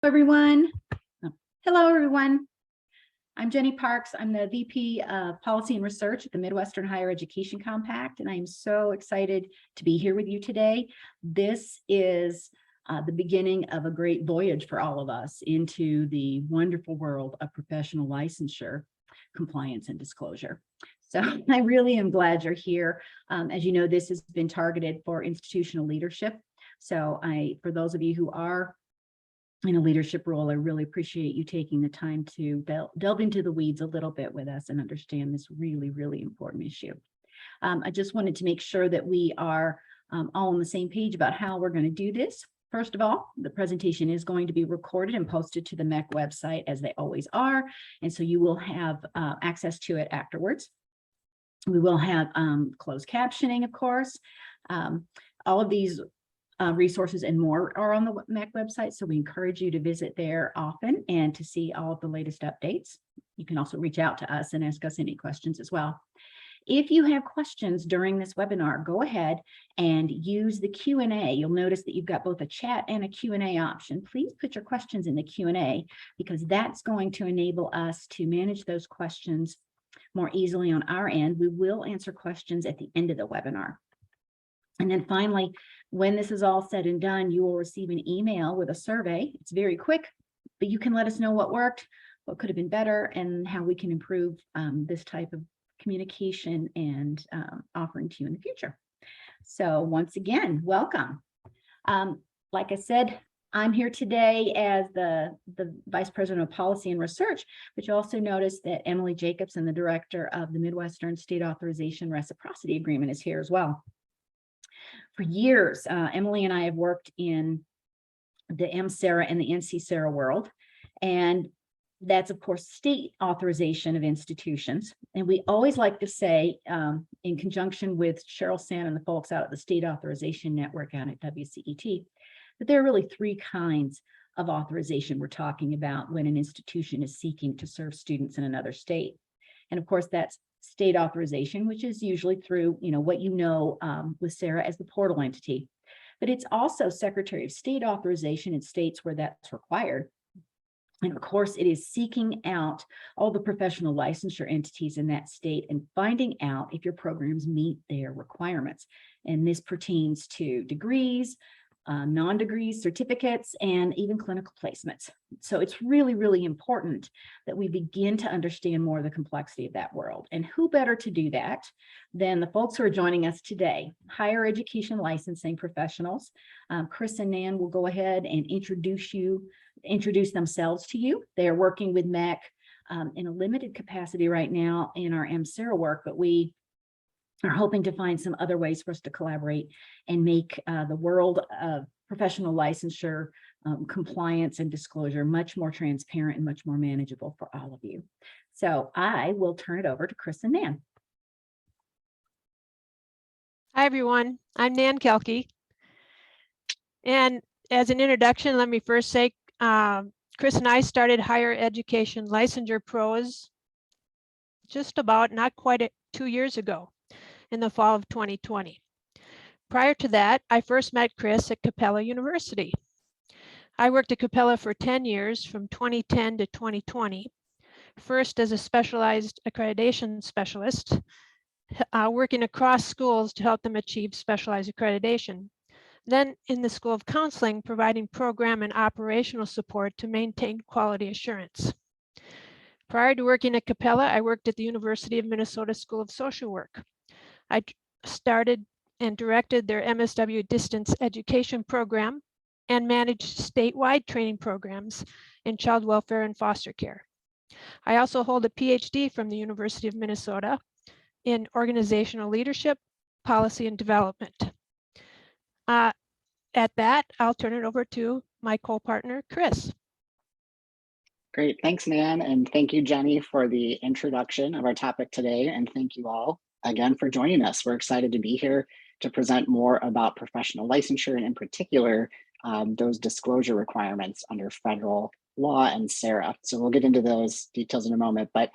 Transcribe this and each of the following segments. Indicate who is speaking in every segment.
Speaker 1: Everyone. Hello, everyone. I'm Jenny Parks. I'm the VP of Policy and Research at the Midwestern Higher Education Compact, and I'm so excited to be here with you today. This is the beginning of a great voyage for all of us into the wonderful world of professional licensure, compliance, and disclosure. So I really am glad you're here. As you know, this has been targeted for institutional leadership. So for those of you who are in a leadership role, I really appreciate you taking the time to delve into the weeds a little bit with us and understand this really, really important issue. I just wanted to make sure that we are all on the same page about how we're going to do this. First of all, the presentation is going to be recorded and posted to the MEC website, as they always are, and so you will have access to it afterwards. We will have closed captioning, of course. All of these resources and more are on the MEC website, so we encourage you to visit there often and to see all of the latest updates. You can also reach out to us and ask us any questions as well. If you have questions during this webinar, go ahead and use the Q&A. You'll notice that you've got both a chat and a Q&A option. Please put your questions in the Q&A because that's going to enable us to manage those questions more easily on our end. We will answer questions at the end of the webinar. And then finally, when this is all said and done, you will receive an email with a survey. It's very quick, but you can let us know what worked, what could have been better, and how we can improve this type of communication and offering to you in the future. So once again, welcome. Like I said, I'm here today as the Vice President of Policy and Research, but you also notice that Emily Jacobson, the Director of the Midwestern-State Authorization Reciprocity Agreement, is here as well. For years, Emily and I have worked in the M-SARA and the NC-SARA world, and that's, of course, state authorization of institutions. And we always like to say, in conjunction with Cheryl Sand and the folks out at the State Authorization Network out at WCET, that there are really three kinds of authorization we're talking about when an institution is seeking to serve students in another state. And of course, that's state authorization, which is usually through, what with SARA as the portal entity. But it's also Secretary of State authorization in states where that's required. And of course, it is seeking out all the professional licensure entities in that state and finding out if your programs meet their requirements. And this pertains to degrees, non-degrees, certificates, and even clinical placements. So it's really, really important that we begin to understand more of the complexity of that world. And who better to do that than the folks who are joining us today, higher education licensing professionals. Chris and Nan will go ahead and introduce themselves to you. They are working with MEC in a limited capacity right now in our M-SARA work, but we are hoping to find some other ways for us to collaborate and make the world of professional licensure, compliance, and disclosure much more transparent and much more manageable for all of you. So I will turn it over to Chris and Nan.
Speaker 2: Hi, everyone. I'm Nan Kelke. And as an introduction, let me first say, Chris and I started higher education licensure pros just about not quite 2 years ago, in the fall of 2020. Prior to that, I first met Chris at Capella University. I worked at Capella for 10 years, from 2010 to 2020, first as a specialized accreditation specialist, working across schools to help them achieve specialized accreditation. Then in the School of Counseling, providing program and operational support to maintain quality assurance. Prior to working at Capella, I worked at the University of Minnesota School of Social Work. I started and directed their MSW distance education program and managed statewide training programs in child welfare and foster care. I also hold a PhD from the University of Minnesota in organizational leadership, policy, and development. At that, I'll turn it over to my co-partner, Chris.
Speaker 3: Great, thanks, Nan, and thank you, Jenny, for the introduction of our topic today, and thank you all again for joining us. We're excited to be here to present more about professional licensure and in particular, those disclosure requirements under federal law and SARA. So we'll get into those details in a moment. But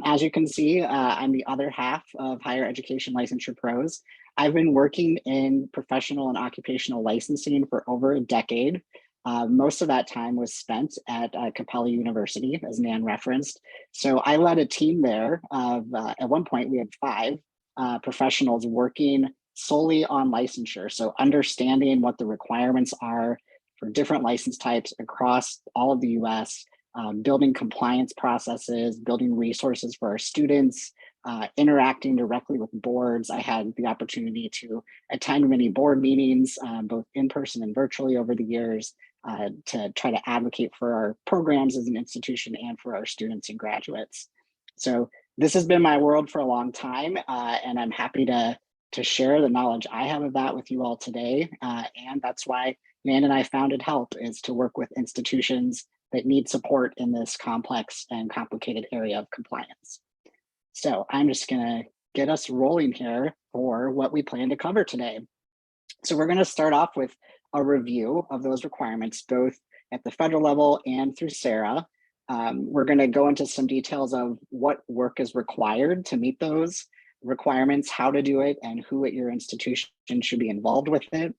Speaker 3: as you can see, I'm the other half of higher education licensure pros. I've been working in professional and occupational licensing for over a decade. Most of that time was spent at Capella University, as Nan referenced. So I led a team there of, at one point we had 5 professionals working solely on licensure. So understanding what the requirements are for different license types across all of the US, building compliance processes, building resources for our students, interacting directly with boards. I had the opportunity to attend many board meetings, both in person and virtually over the years, to try to advocate for our programs as an institution and for our students and graduates. So this has been my world for a long time, and I'm happy to share the knowledge I have of that with you all today. And that's why Nan and I founded HELP, is to work with institutions that need support in this complex and complicated area of compliance. So I'm just gonna get us rolling here for what we plan to cover today. So we're gonna start off with a review of those requirements, both at the federal level and through SARA. We're gonna go into some details of what work is required to meet those requirements, how to do it, and who at your institution should be involved with it.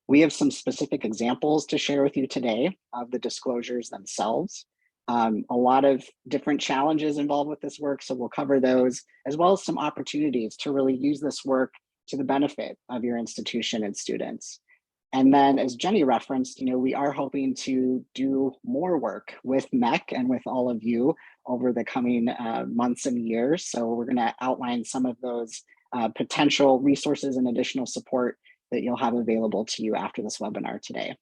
Speaker 3: We have some specific examples to share with you today of the disclosures themselves. A lot of different challenges involved with this work, so we'll cover those, as well as some opportunities to really use this work to the benefit of your institution and students. And then, as Jenny referenced, we are hoping to do more work with MHEC and with all of you over the coming months and years. So we're going to outline some of those potential resources and additional support that you'll have available to you after this webinar today.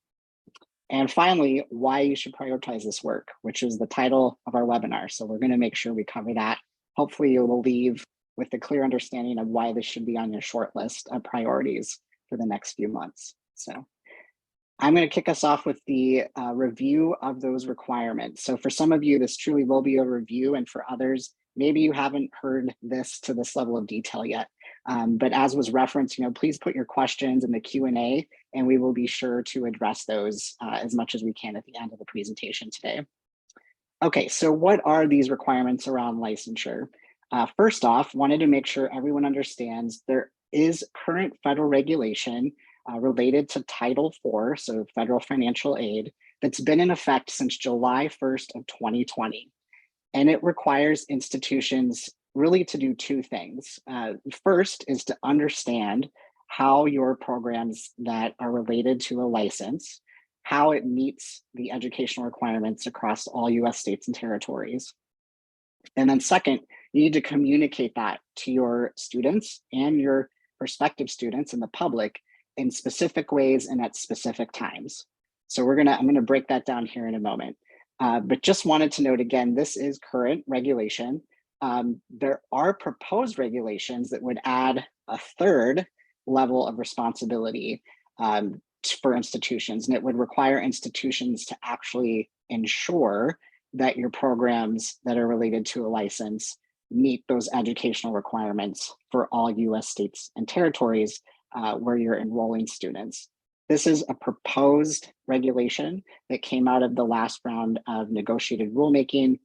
Speaker 3: And finally, why you should prioritize this work, which is the title of our webinar. So we're going to make sure we cover that. Hopefully you will leave with a clear understanding of why this should be on your short list of priorities for the next few months. So I'm going to kick us off with the review of those requirements. So for some of you, this truly will be a review, and for others, maybe you haven't heard this to this level of detail yet. But as was referenced, please put your questions in the Q&A, and we will be sure to address those as much as we can at the end of the presentation today. Okay, so what are these requirements around licensure? First off, wanted to make sure everyone understands there is current federal regulation related to Title IV, so federal financial aid, that's been in effect since July 1st of 2020. And it requires institutions really to do 2 things. First is to understand how your programs that are related to a license, how it meets the educational requirements across all US states and territories. And then second, you need to communicate that to your students and your prospective students and the public in specific ways and at specific times. So I'm gonna break that down here in a moment. But just wanted to note again, this is current regulation. There are proposed regulations that would add a 3rd level of responsibility for institutions, and it would require institutions to actually ensure that your programs that are related to a license meet those educational requirements for all US states and territories where you're enrolling students. This is a proposed regulation that came out of the last round of negotiated rulemaking.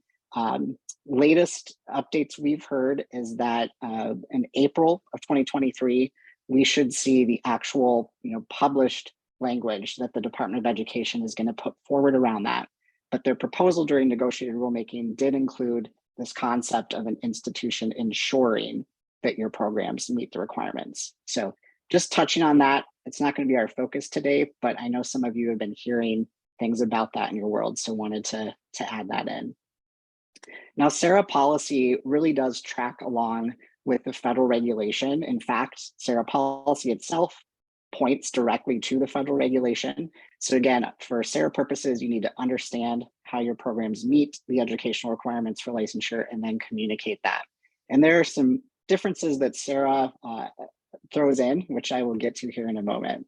Speaker 3: Latest updates we've heard is that in April of 2023, we should see the actual published language that the Department of Education is going to put forward around that. But their proposal during negotiated rulemaking did include this concept of an institution ensuring that your programs meet the requirements. So just touching on that, it's not going to be our focus today, but I know some of you have been hearing things about that in your world, so wanted to add that in. Now, SARA policy really does track along with the federal regulation. In fact, SARA policy itself points directly to the federal regulation. So again, for SARA purposes, you need to understand how your programs meet the educational requirements for licensure and then communicate that. And there are some differences that SARA throws in, which I will get to here in a moment.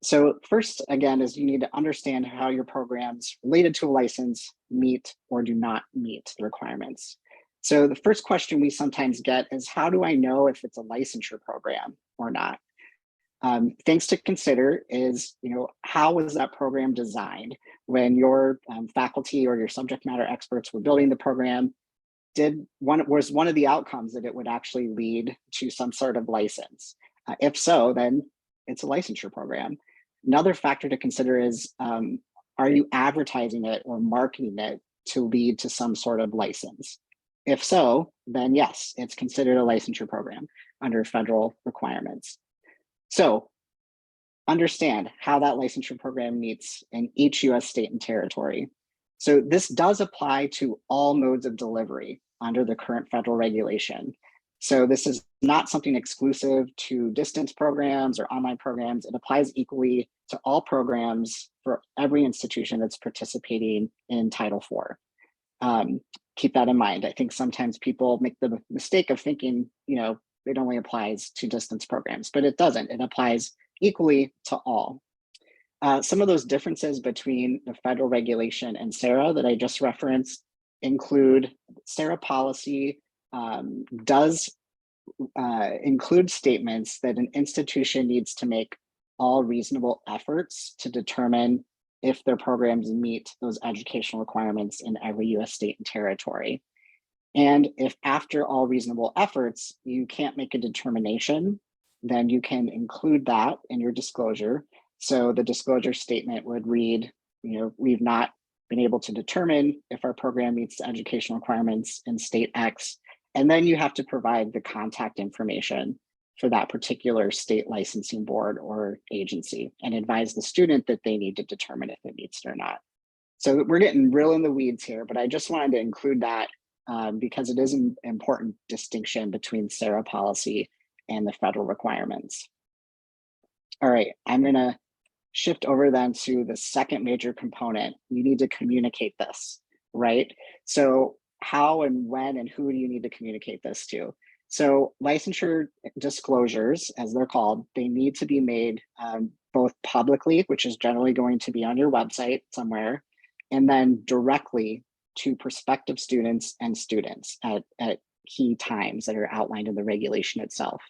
Speaker 3: So first, again, is you need to understand how your programs related to a license meet or do not meet the requirements. So the first question we sometimes get is, how do I know if it's a licensure program or not? Things to consider is, how was that program designed? When your faculty or your subject matter experts were building the program, was one of the outcomes that it would actually lead to some sort of license? If so, then it's a licensure program. Another factor to consider is, are you advertising it or marketing it to lead to some sort of license? If so, then yes, it's considered a licensure program under federal requirements. So understand how that licensure program meets in each US state and territory. So this does apply to all modes of delivery under the current federal regulation. So this is not something exclusive to distance programs or online programs. It applies equally to all programs for every institution that's participating in Title IV. Keep that in mind. I think sometimes people make the mistake of thinking, it only applies to distance programs, but it doesn't. It applies equally to all. Some of those differences between the federal regulation and SARA that I just referenced include SARA policy does include statements that an institution needs to make all reasonable efforts to determine if their programs meet those educational requirements in every US state and territory. And if after all reasonable efforts, you can't make a determination, then you can include that in your disclosure. So the disclosure statement would read, we've not been able to determine if our program meets the educational requirements in state X. And then you have to provide the contact information for that particular state licensing board or agency and advise the student that they need to determine if it meets it or not. So we're getting real in the weeds here, but I just wanted to include that because it is an important distinction between SARA policy and the federal requirements. All right, I'm gonna shift over then to the second major component. You need to communicate this, right? So how and when and who do you need to communicate this to? So licensure disclosures, as they're called, they need to be made both publicly, which is generally going to be on your website somewhere, and then directly to prospective students and students at key times that are outlined in the regulation itself.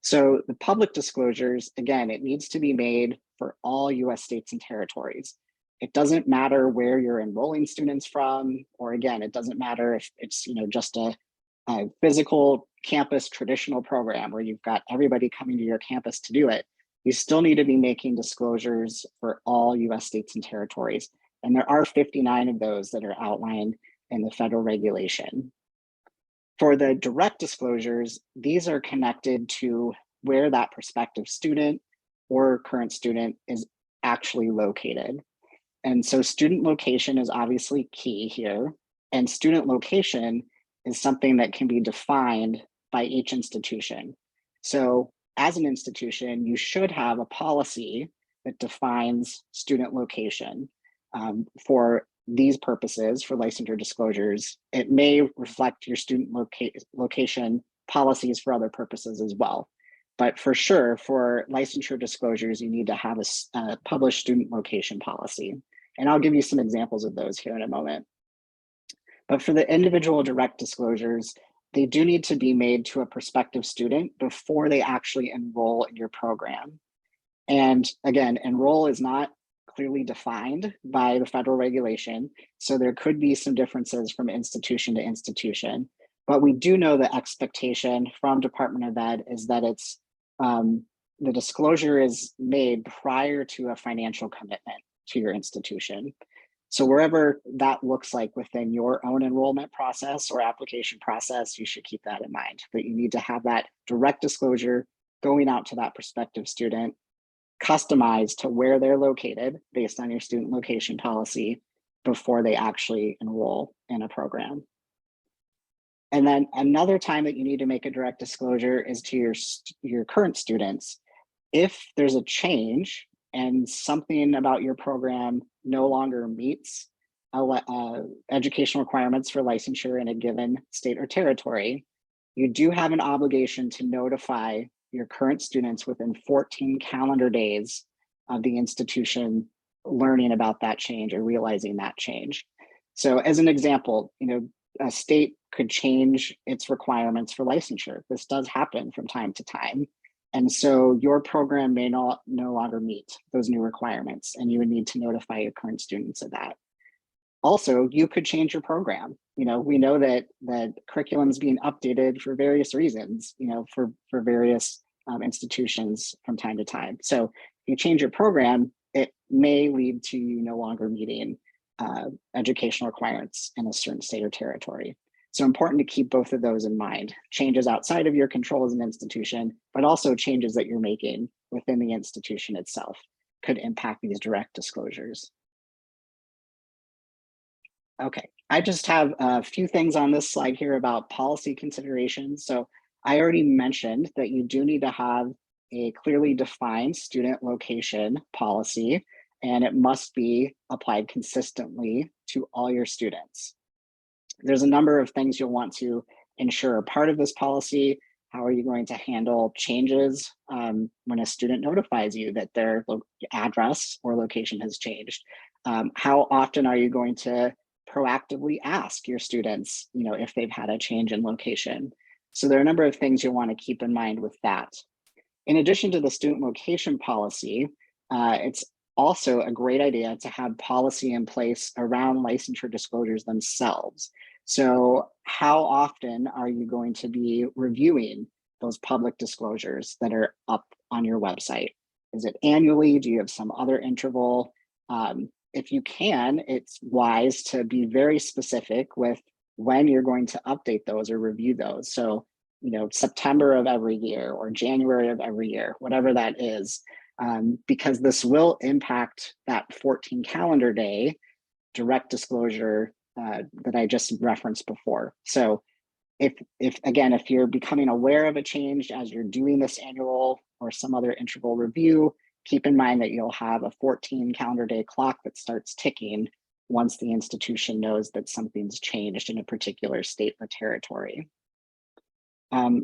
Speaker 3: So the public disclosures, again, it needs to be made for all US states and territories. It doesn't matter where you're enrolling students from, or again, it doesn't matter if it's just a physical campus traditional program where you've got everybody coming to your campus to do it. You still need to be making disclosures for all US states and territories. And there are 59 of those that are outlined in the federal regulation. For the direct disclosures, these are connected to where that prospective student or current student is actually located. And so student location is obviously key here. And student location is something that can be defined by each institution. So as an institution, you should have a policy that defines student location. For these purposes, for licensure disclosures, it may reflect your student location policies for other purposes as well. But for sure, for licensure disclosures, you need to have a published student location policy. And I'll give you some examples of those here in a moment. But for the individual direct disclosures, they do need to be made to a prospective student before they actually enroll in your program. And again, enroll is not clearly defined by the federal regulation, so there could be some differences from institution to institution. But we do know the expectation from Department of Ed is that it's the disclosure is made prior to a financial commitment to your institution. So wherever that looks like within your own enrollment process or application process, you should keep that in mind, that you need to have that direct disclosure going out to that prospective student, customized to where they're located based on your student location policy before they actually enroll in a program. And then another time that you need to make a direct disclosure is to your current students. If there's a change and something about your program no longer meets educational requirements for licensure in a given state or territory, you do have an obligation to notify your current students within 14 calendar days of the institution learning about that change or realizing that change. So as an example, a state could change its requirements for licensure. This does happen from time to time. And so your program may no longer meet those new requirements, and you would need to notify your current students of that. Also, you could change your program. We know that curriculum is being updated for various reasons, for various institutions from time to time. So if you change your program, it may lead to you no longer meeting educational requirements in a certain state or territory. So important to keep both of those in mind. Changes outside of your control as an institution, but also changes that you're making within the institution itself could impact these direct disclosures. Okay, I just have a few things on this slide here about policy considerations. So I already mentioned that you do need to have a clearly defined student location policy, and it must be applied consistently to all your students. There's a number of things you'll want to ensure are part of this policy. How are you going to handle changes when a student notifies you that their address or location has changed? How often are you going to proactively ask your students, if they've had a change in location? So there are a number of things you'll want to keep in mind with that. In addition to the student location policy, it's also a great idea to have policy in place around licensure disclosures themselves. So how often are you going to be reviewing those public disclosures that are up on your website? Is it annually? Do you have some other interval? If you can, it's wise to be very specific with when you're going to update those or review those. So, September of every year or January of every year, whatever that is, because this will impact that 14 calendar day direct disclosure that I just referenced before. So if you're becoming aware of a change as you're doing this annual or some other interval review, keep in mind that you'll have a 14 calendar day clock that starts ticking once the institution knows that something's changed in a particular state or territory.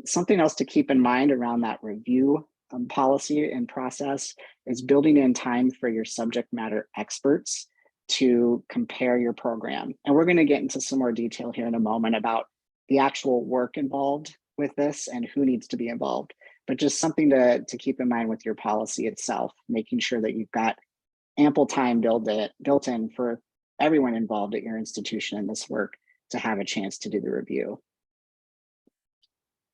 Speaker 3: Something else to keep in mind around that review policy and process is building in time for your subject matter experts to compare your program. And we're going to get into some more detail here in a moment about the actual work involved with this and who needs to be involved. But just something to keep in mind with your policy itself, making sure that you've got ample time built in for everyone involved at your institution in this work to have a chance to do the review.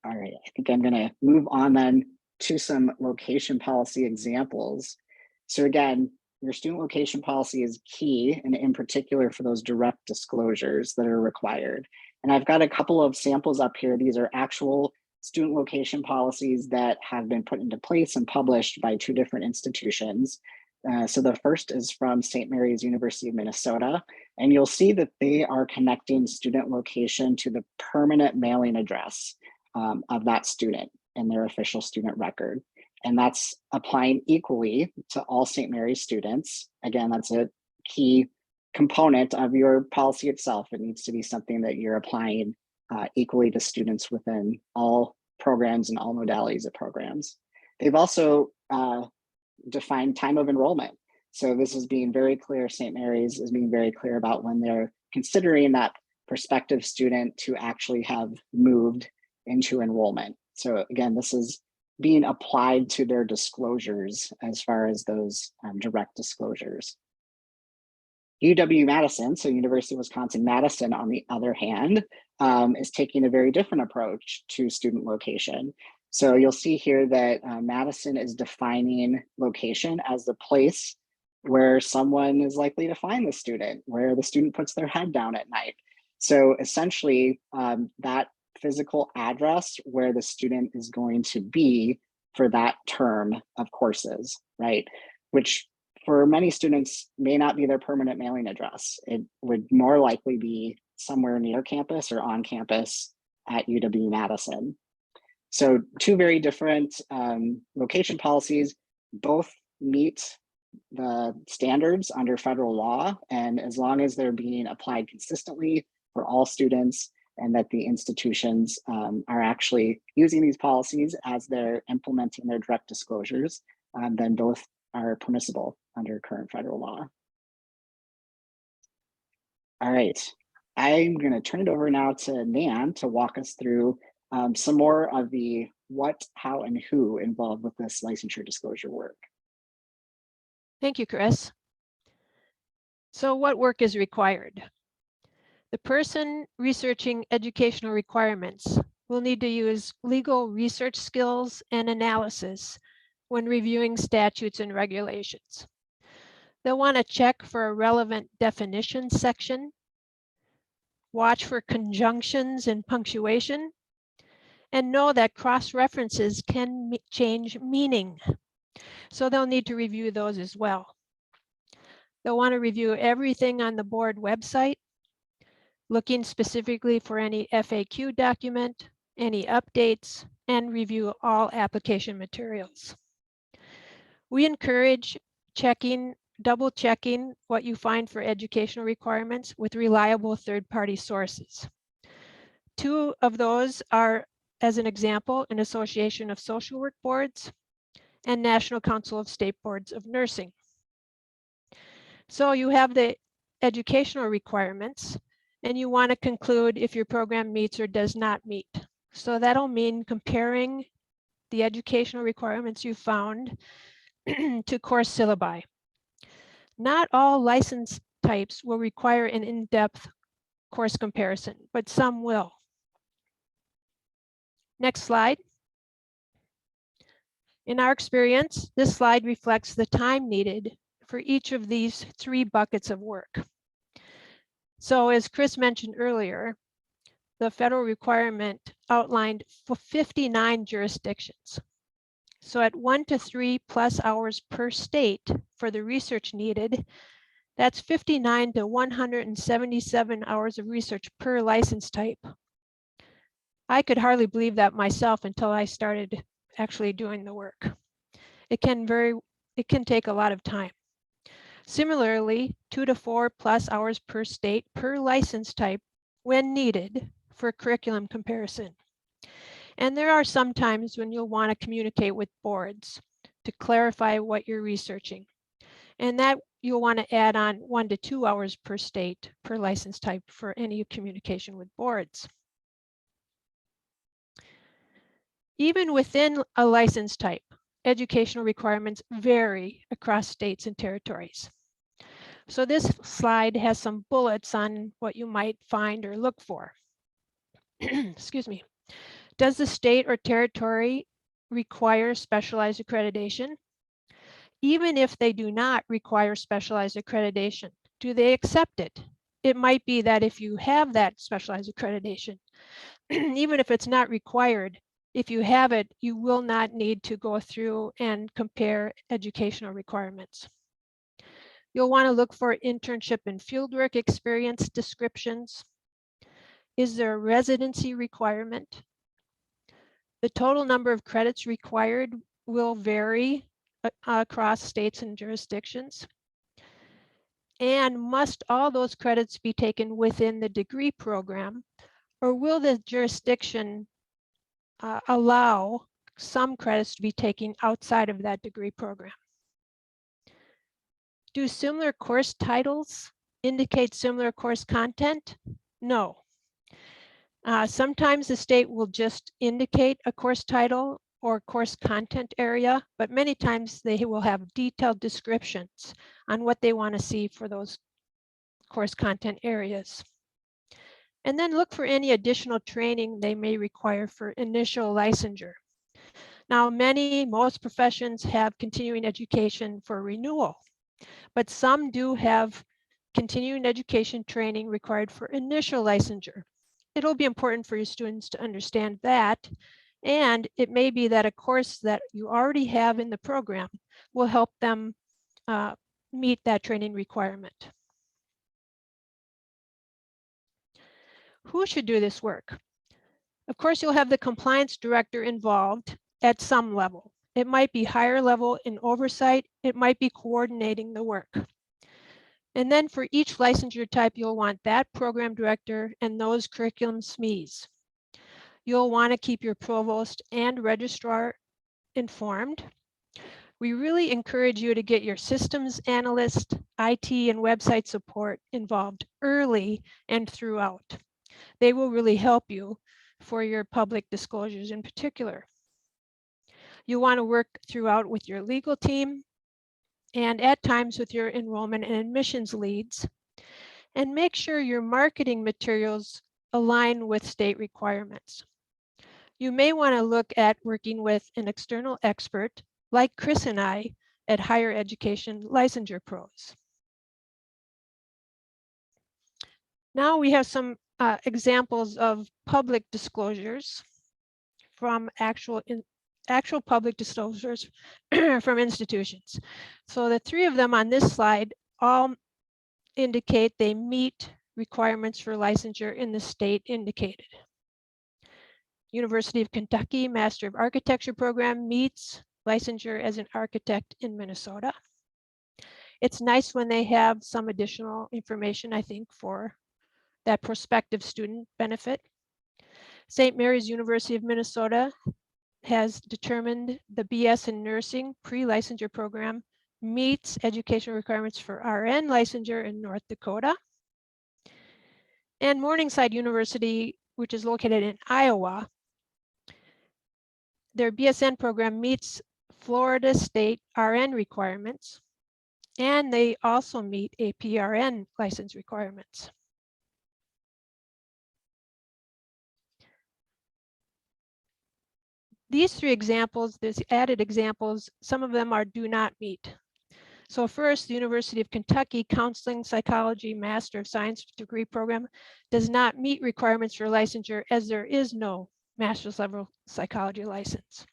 Speaker 3: All right, I think I'm going to move on then to some location policy examples. So again, your student location policy is key, and in particular for those direct disclosures that are required. And I've got a couple of samples up here. These are actual student location policies that have been put into place and published by two different institutions. So the first is from St. Mary's University of Minnesota, and you'll see that they are connecting student location to the permanent mailing address of that student in their official student record. And that's applying equally to all St. Mary's students. Again, that's a key component of your policy itself. It needs to be something that you're applying equally to students within all programs and all modalities of programs. They've also defined time of enrollment. So this is being very clear, St. Mary's is being very clear about when they're considering that prospective student to actually have moved into enrollment. So again, this is being applied to their disclosures as far as those direct disclosures. UW-Madison, so University of Wisconsin-Madison, on the other hand, is taking a very different approach to student location. So you'll see here that Madison is defining location as the place where someone is likely to find the student, where the student puts their head down at night. So essentially, that physical address where the student is going to be for that term of courses, right? Which for many students may not be their permanent mailing address. It would more likely be somewhere near campus or on campus at UW-Madison. So two very different location policies, both meet the standards under federal law, and as long as they're being applied consistently for all students, and that the institutions are actually using these policies as they're implementing their direct disclosures, then both are permissible under current federal law. All right, I'm going to turn it over now to Nan to walk us through some more of the what, how, and who involved with this licensure disclosure work.
Speaker 2: Thank you, Chris. So what work is required? The person researching educational requirements will need to use legal research skills and analysis when reviewing statutes and regulations. They'll want to check for a relevant definition section, watch for conjunctions and punctuation, and know that cross-references can change meaning. So they'll need to review those as well. They'll want to review everything on the board website, looking specifically for any FAQ document, any updates, and review all application materials. We encourage double checking what you find for educational requirements with reliable third-party sources. Two of those are, as an example, an Association of Social Work Boards and National Council of State Boards of Nursing. So you have the educational requirements, and you want to conclude if your program meets or does not meet. So that'll mean comparing the educational requirements you found to course syllabi. Not all license types will require an in-depth course comparison, but some will. Next slide. In our experience, this slide reflects the time needed for each of these 3 buckets of work. So as Chris mentioned earlier, the federal requirement outlined for 59 jurisdictions. So at 1 to 3+ hours per state for the research needed, that's 59 to 177 hours of research per license type. I could hardly believe that myself until I started actually doing the work. It can take a lot of time. Similarly, 2 to 4+ hours per state per license type when needed for curriculum comparison. And there are some times when you'll want to communicate with boards to clarify what you're researching. And that you'll want to add on 1 to 2 hours per state per license type for any communication with boards. Even within a license type, educational requirements vary across states and territories. So this slide has some bullets on what you might find or look for. Excuse me. Does the state or territory require specialized accreditation? Even if they do not require specialized accreditation, do they accept it? It might be that if you have that specialized accreditation, even if it's not required, if you have it, you will not need to go through and compare educational requirements. You'll want to look for internship and fieldwork experience descriptions. Is there a residency requirement? The total number of credits required will vary across states and jurisdictions. And must all those credits be taken within the degree program, or will the jurisdiction allow some credits to be taken outside of that degree program? Do similar course titles indicate similar course content? No. Sometimes the state will just indicate a course title or course content area, but many times they will have detailed descriptions on what they want to see for those course content areas. And then look for any additional training they may require for initial licensure. Now, most professions have continuing education for renewal, but some do have continuing education training required for initial licensure. It'll be important for your students to understand that, and it may be that a course that you already have in the program will help them meet that training requirement. Who should do this work? Of course, you'll have the compliance director involved at some level. It might be higher level in oversight. It might be coordinating the work. And then for each licensure type, you'll want that program director and those curriculum SMEs. You'll want to keep your provost and registrar informed. We really encourage you to get your systems analyst, IT, and website support involved early and throughout. They will really help you for your public disclosures in particular. You want to work throughout with your legal team and at times with your enrollment and admissions leads, and make sure your marketing materials align with state requirements. You may want to look at working with an external expert like Chris and I at higher education licensure pros. Now we have some examples of public disclosures from actual public disclosures from institutions. So the three of them on this slide all indicate they meet requirements for licensure in the state indicated. University of Kentucky Master of Architecture program meets licensure as an architect in Minnesota. It's nice when they have some additional information, I think, for that prospective student benefit. St. Mary's University of Minnesota has determined the BS in nursing pre-licensure program meets educational requirements for RN licensure in North Dakota. And Morningside University, which is located in Iowa, their BSN program meets Florida state RN requirements, and they also meet APRN license requirements. These three examples, there's added examples, some of them are do not meet. So first, the University of Kentucky Counseling Psychology Master of Science degree program does not meet requirements for licensure as there is no master's level psychology license.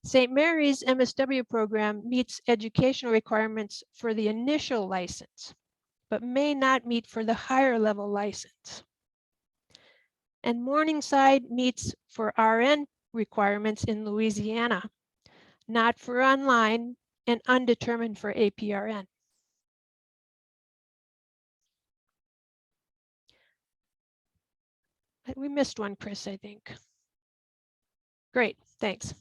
Speaker 2: St. Mary's MSW program meets educational requirements for the initial license, but may not meet for the higher level license. And Morningside meets for RN requirements in Louisiana, not for online and undetermined for APRN. We missed one, Chris, I think. Great, thanks.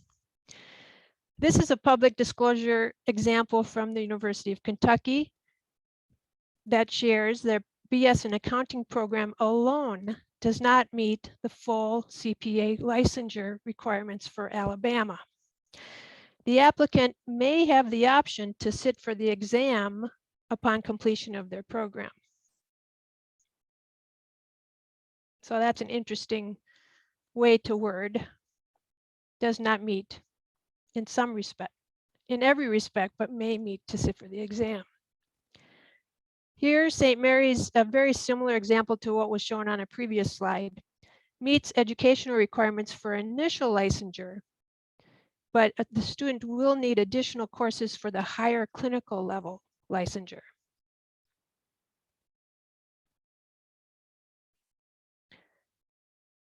Speaker 2: This is a public disclosure example from the University of Kentucky that shares their BS in accounting program alone does not meet the full CPA licensure requirements for Alabama. The applicant may have the option to sit for the exam upon completion of their program. So that's an interesting way to word. Does not meet in some respect, in every respect, but may meet to sit for the exam. Here, St. Mary's, a very similar example to what was shown on a previous slide, meets educational requirements for initial licensure, but the student will need additional courses for the higher clinical level licensure.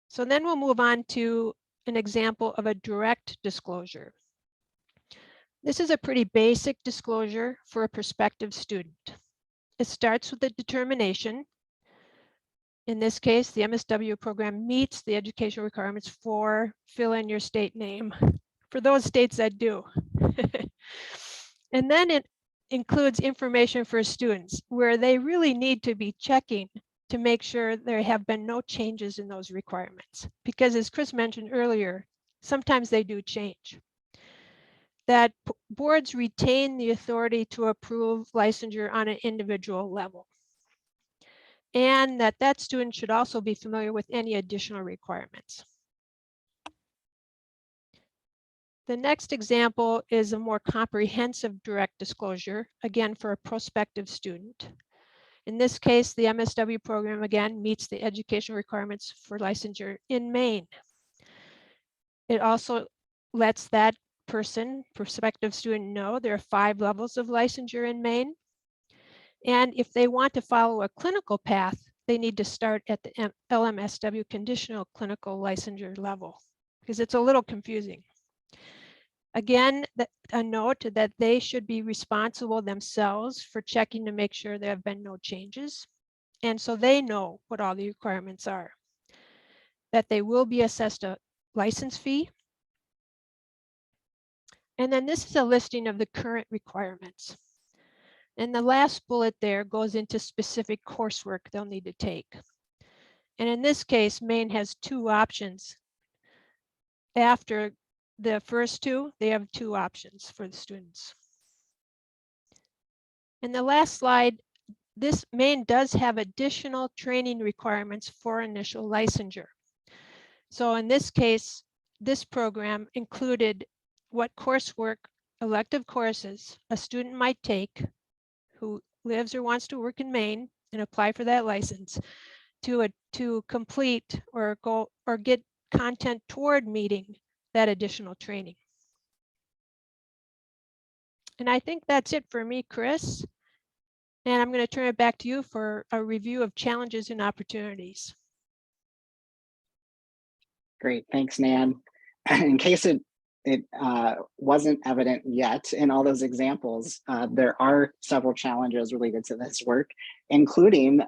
Speaker 2: So then we'll move on to an example of a direct disclosure. This is a pretty basic disclosure for a prospective student. It starts with the determination. In this case, the MSW program meets the educational requirements for fill in your state name, for those states that do. And then it includes information for students where they really need to be checking to make sure there have been no changes in those requirements. Because as Chris mentioned earlier, sometimes they do change. That boards retain the authority to approve licensure on an individual level. And that student should also be familiar with any additional requirements. The next example is a more comprehensive direct disclosure, again for a prospective student. In this case, the MSW program again meets the educational requirements for licensure in Maine. It also lets that person, prospective student, know there are 5 levels of licensure in Maine. And if they want to follow a clinical path, they need to start at the LMSW conditional clinical licensure level, because it's a little confusing. Again, a note that they should be responsible themselves for checking to make sure there have been no changes. And so they know what all the requirements are. That they will be assessed a license fee. And then this is a listing of the current requirements. And the last bullet there goes into specific coursework they'll need to take. And in this case, Maine has 2 options. After the first 2, they have 2 options for the students. In the last slide, this Maine does have additional training requirements for initial licensure. So in this case, this program included what coursework elective courses a student might take who lives or wants to work in Maine and apply for that license to complete or go or get content toward meeting that additional training. And I think that's it for me, Chris. And I'm going to turn it back to you for a review of challenges and opportunities.
Speaker 3: Great, thanks, Nan. In case it wasn't evident yet in all those examples, there are several challenges related to this work, including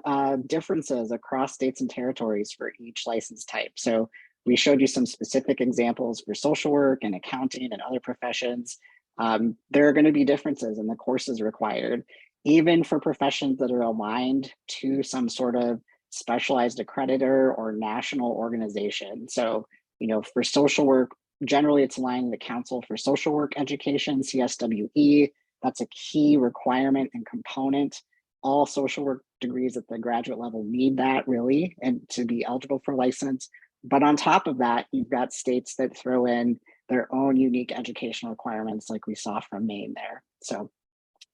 Speaker 3: differences across states and territories for each license type. So we showed you some specific examples for social work and accounting and other professions. There are going to be differences in the courses required, even for professions that are aligned to some sort of specialized accreditor or national organization. So, you know, for social work, generally it's aligned with the Council for Social Work Education, CSWE. That's a key requirement and component. All social work degrees at the graduate level need that really, and to be eligible for license. But on top of that, you've got states that throw in their own unique educational requirements like we saw from Maine there. So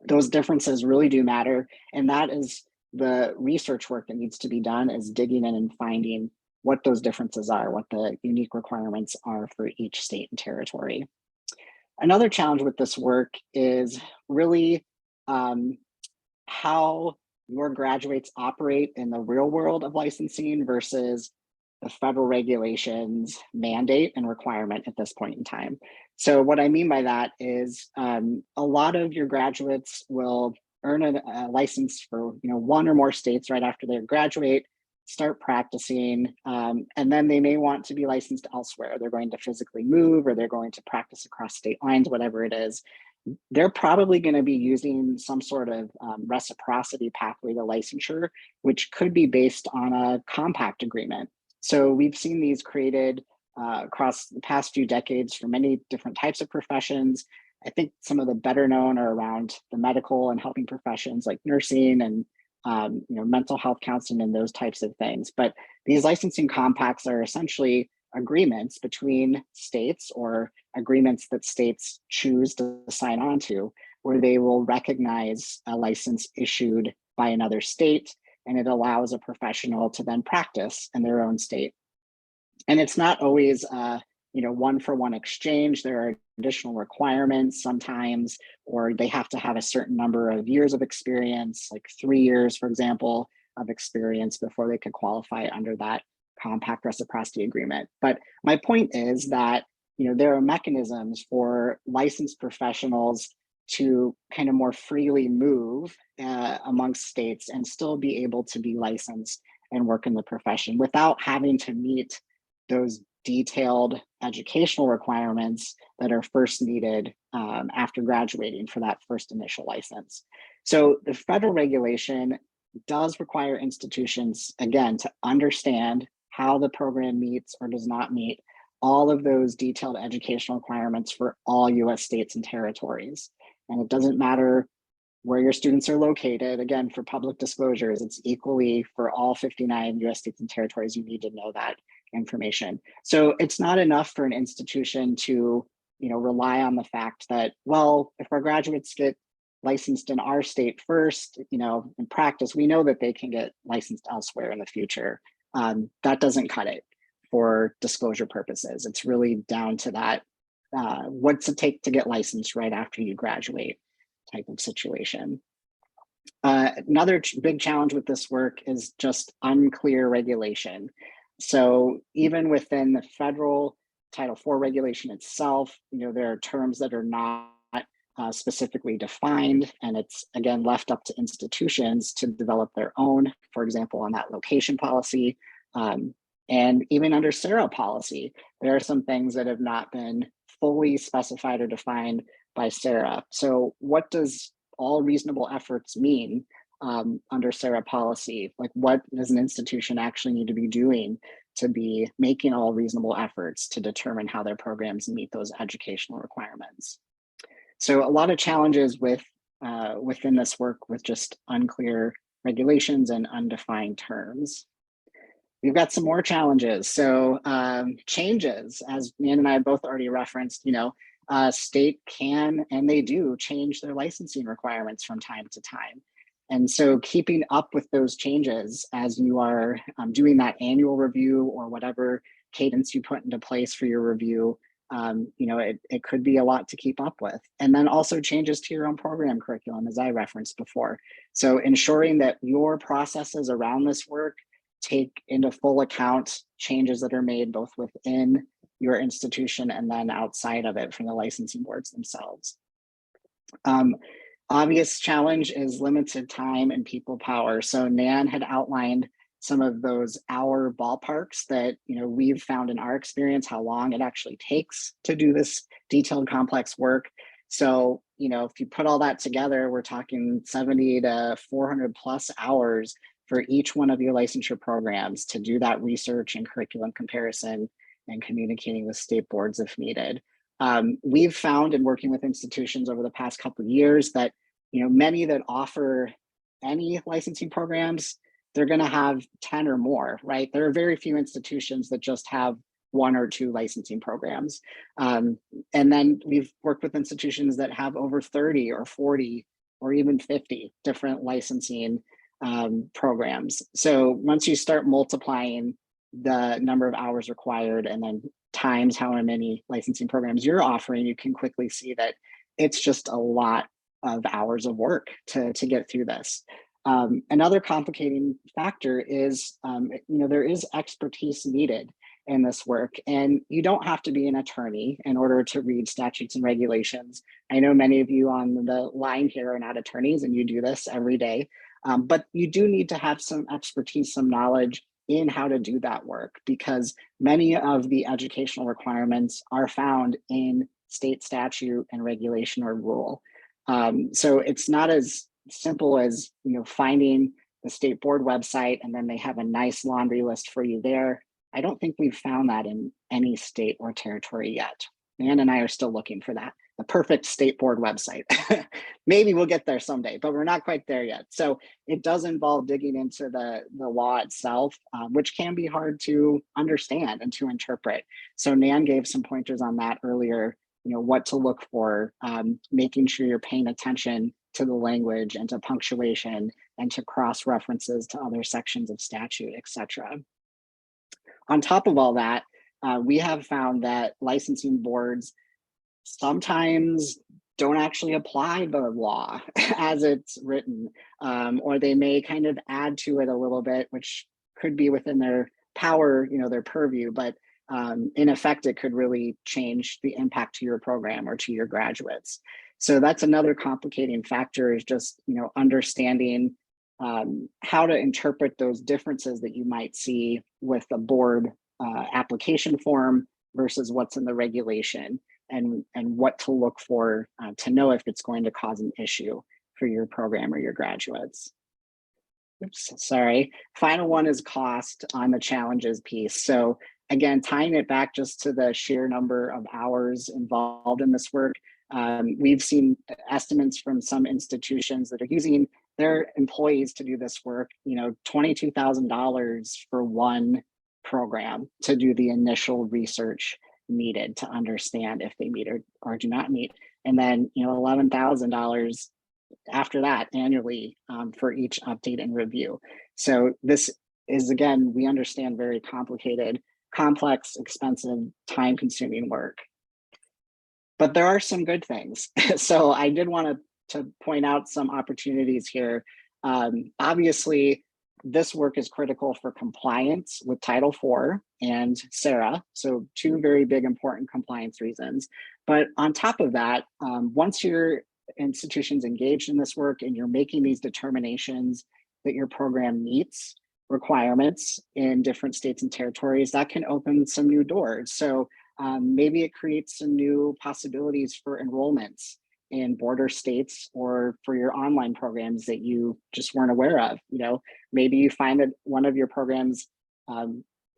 Speaker 3: those differences really do matter. And that is the research work that needs to be done, is digging in and finding what those differences are, what the unique requirements are for each state and territory. Another challenge with this work is really how your graduates operate in the real world of licensing versus the federal regulations mandate and requirement at this point in time. So what I mean by that is a lot of your graduates will earn a license for one or more states right after they graduate, start practicing, and then they may want to be licensed elsewhere. They're going to physically move, or they're going to practice across state lines, whatever it is. They're probably going to be using some sort of reciprocity pathway to licensure, which could be based on a compact agreement. So we've seen these created across the past few decades for many different types of professions. I think some of the better known are around the medical and helping professions like nursing and mental health counseling and those types of things. But these licensing compacts are essentially agreements between states, or agreements that states choose to sign on to, where they will recognize a license issued by another state, and it allows a professional to then practice in their own state. And it's not always one-for-one exchange. There are additional requirements sometimes, or they have to have a certain number of years of experience, like 3 years, for example, of experience before they could qualify under that compact reciprocity agreement. But my point is that there are mechanisms for licensed professionals to kind of more freely move amongst states and still be able to be licensed and work in the profession without having to meet those detailed educational requirements that are first needed after graduating for that first initial license. So the federal regulation does require institutions, again, to understand how the program meets or does not meet all of those detailed educational requirements for all US states and territories. And it doesn't matter where your students are located. Again, for public disclosures, it's equally for all 59 US states and territories. You need to know that information. So it's not enough for an institution to rely on the fact that, well, if our graduates get licensed in our state first, in practice, we know that they can get licensed elsewhere in the future. That doesn't cut it for disclosure purposes. It's really down to that, what's it take to get licensed right after you graduate type of situation. Another big challenge with this work is just unclear regulation. So even within the federal Title IV regulation itself, there are terms that are not specifically defined, and it's again left up to institutions to develop their own, for example, on that location policy. And even under SARA policy, there are some things that have not been fully specified or defined by SARA. So what does all reasonable efforts mean under SARA policy? Like, what does an institution actually need to be doing to be making all reasonable efforts to determine how their programs meet those educational requirements? So a lot of challenges within this work with just unclear regulations and undefined terms. We've got some more challenges. So changes, as Nan and I both already referenced, state can, and they do, change their licensing requirements from time to time. And so keeping up with those changes as you are doing that annual review or whatever cadence you put into place for your review, it could be a lot to keep up with. And then also changes to your own program curriculum, as I referenced before. So ensuring that your processes around this work take into full account changes that are made both within your institution and then outside of it from the licensing boards themselves. Obvious challenge is limited time and people power. So Nan had outlined some of those hour ballparks that we've found in our experience, how long it actually takes to do this detailed, complex work. So, if you put all that together, we're talking 70 to 400 plus hours for each one of your licensure programs to do that research and curriculum comparison and communicating with state boards if needed. We've found in working with institutions over the past couple of years that many that offer any licensing programs, they're going to have 10 or more, right? There are very few institutions that just have 1 or 2 licensing programs. And then we've worked with institutions that have over 30 or 40 or even 50 different licensing programs. So once you start multiplying the number of hours required and then times how many licensing programs you're offering, you can quickly see that it's just a lot of hours of work to get through this. Another complicating factor is, there is expertise needed in this work, and you don't have to be an attorney in order to read statutes and regulations. I know many of you on the line here are not attorneys and you do this every day, but you do need to have some expertise, some knowledge in how to do that work, because many of the educational requirements are found in state statute and regulation or rule. So it's not as simple as finding the state board website and then they have a nice laundry list for you there. I don't think we've found that in any state or territory yet. Ann and I are still looking for that, the perfect state board website. Maybe we'll get there someday, but we're not quite there yet. So it does involve digging into the law itself, which can be hard to understand and to interpret. So Nan gave some pointers on that earlier, what to look for, making sure you're paying attention to the language and to punctuation and to cross references to other sections of statute, etc. On top of all that, we have found that licensing boards sometimes don't actually apply the law as it's written, or they may kind of add to it a little bit, which could be within their power, their purview, but in effect, it could really change the impact to your program or to your graduates. So that's another complicating factor, is just understanding how to interpret those differences that you might see with the board application form versus what's in the regulation, and what to look for to know if it's going to cause an issue for your program or your graduates. Oops, sorry. Final one is cost on the challenges piece. So again, tying it back just to the sheer number of hours involved in this work, we've seen estimates from some institutions that are using their employees to do this work, $22,000 for one program to do the initial research needed to understand if they meet or do not meet. And then, $11,000 after that annually for each update and review. So this is, again, we understand, very complicated, complex, expensive, time-consuming work. But there are some good things. So I did want to point out some opportunities here. Obviously, this work is critical for compliance with Title IV and M-SARA. So 2 very big, important compliance reasons. But on top of that, once your institution's engaged in this work and you're making these determinations that your program meets requirements in different states and territories, that can open some new doors. So maybe it creates some new possibilities for enrollments in border states or for your online programs that you just weren't aware of. Maybe you find that one of your programs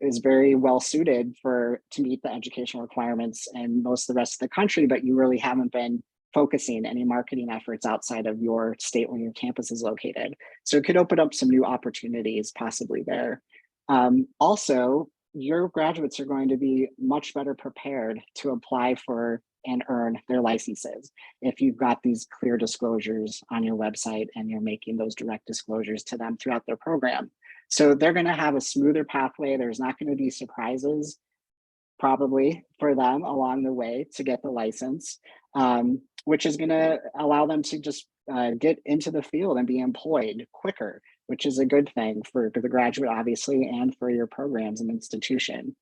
Speaker 3: is very well suited to meet the educational requirements in most of the rest of the country, but you really haven't been focusing any marketing efforts outside of your state where your campus is located. So it could open up some new opportunities possibly there. Also, your graduates are going to be much better prepared to apply for and earn their licenses if you've got these clear disclosures on your website and you're making those direct disclosures to them throughout their program. So they're going to have a smoother pathway. There's not going to be surprises probably for them along the way to get the license, which is going to allow them to just get into the field and be employed quicker, which is a good thing for the graduate, obviously, and for your programs and institution.